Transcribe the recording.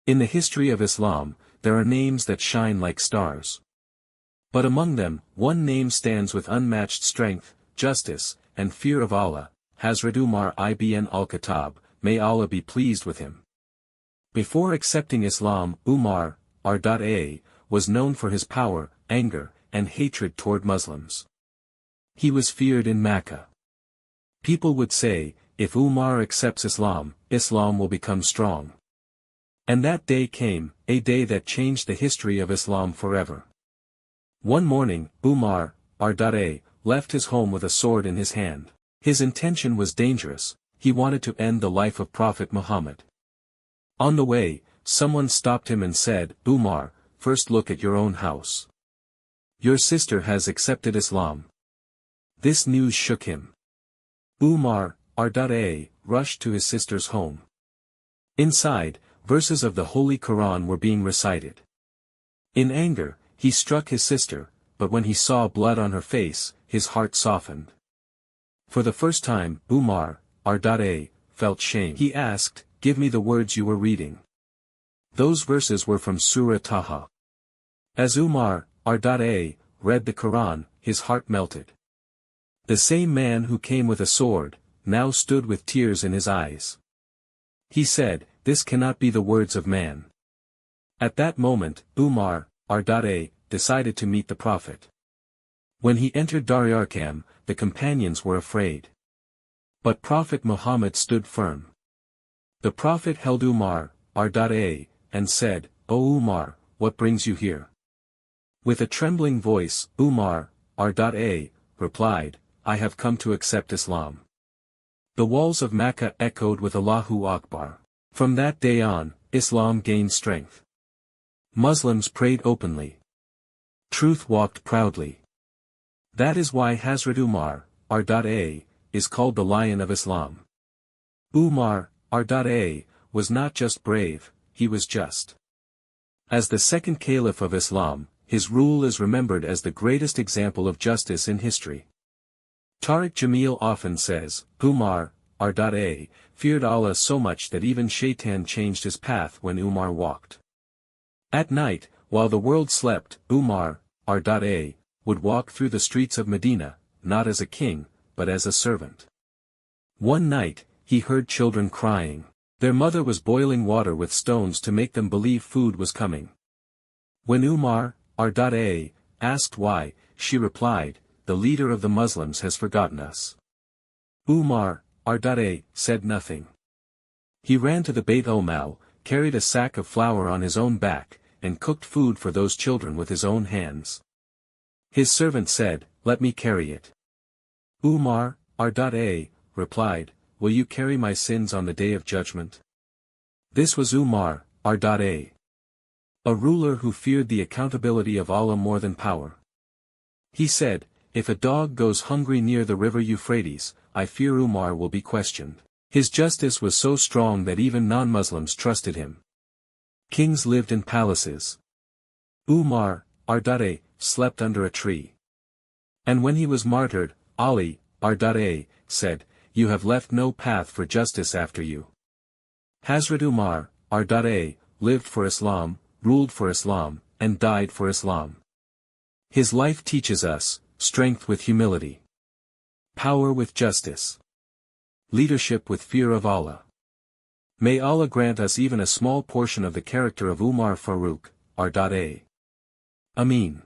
In the history of Islam, there are names that shine like stars. But among them, one name stands with unmatched strength, justice, and fear of Allah, Hazrat Umar ibn al-Khattab, may Allah be pleased with him. Before accepting Islam, Umar, R.A., was known for his power, anger, and hatred toward Muslims. He was feared in Mecca. People would say, if Umar accepts Islam, Islam will become strong. And that day came, a day that changed the history of Islam forever. One morning, Umar, R.A., left his home with a sword in his hand. His intention was dangerous, he wanted to end the life of Prophet Muhammad. On the way, someone stopped him and said, Umar, first look at your own house. Your sister has accepted Islam. This news shook him. Umar, R.A., rushed to his sister's home. Inside, verses of the Holy Quran were being recited. In anger, he struck his sister, but when he saw blood on her face, his heart softened. For the first time, Umar, R.A., felt shame. He asked, give me the words you were reading. Those verses were from Surah Taha. As Umar, R.A., read the Quran, his heart melted. The same man who came with a sword, now stood with tears in his eyes. He said, this cannot be the words of man. At that moment, Umar, R.A., decided to meet the Prophet. When he entered Dar Arqam, the companions were afraid. But Prophet Muhammad stood firm. The Prophet held Umar, R.A., and said, O Umar, what brings you here? With a trembling voice, Umar, R.A., replied, I have come to accept Islam. The walls of Mecca echoed with Allahu Akbar. From that day on, Islam gained strength. Muslims prayed openly. Truth walked proudly. That is why Hazrat Umar, R.A., is called the Lion of Islam. Umar, R.A., was not just brave, he was just. As the second Caliph of Islam, his rule is remembered as the greatest example of justice in history. Tariq Jameel often says, Umar, R.A., feared Allah so much that even Shaitan changed his path when Umar walked. At night, while the world slept, Umar, R.A., would walk through the streets of Medina, not as a king, but as a servant. One night, he heard children crying. Their mother was boiling water with stones to make them believe food was coming. When Umar, R.A., asked why, she replied, the leader of the Muslims has forgotten us. Umar, R.A., said nothing. He ran to the Bayt al-Mal, carried a sack of flour on his own back, and cooked food for those children with his own hands. His servant said, let me carry it. Umar, R.A., replied, will you carry my sins on the day of judgment? This was Umar, R.A., a ruler who feared the accountability of Allah more than power. He said, if a dog goes hungry near the river Euphrates, I fear Umar will be questioned. His justice was so strong that even non-Muslims trusted him. Kings lived in palaces. Umar, R.A., slept under a tree. And when he was martyred, Ali, R.A., said, you have left no path for justice after you. Hazrat Umar, R.A., lived for Islam, ruled for Islam, and died for Islam. His life teaches us, strength with humility, power with justice, leadership with fear of Allah. May Allah grant us even a small portion of the character of Umar Farooq, R.A. Ameen.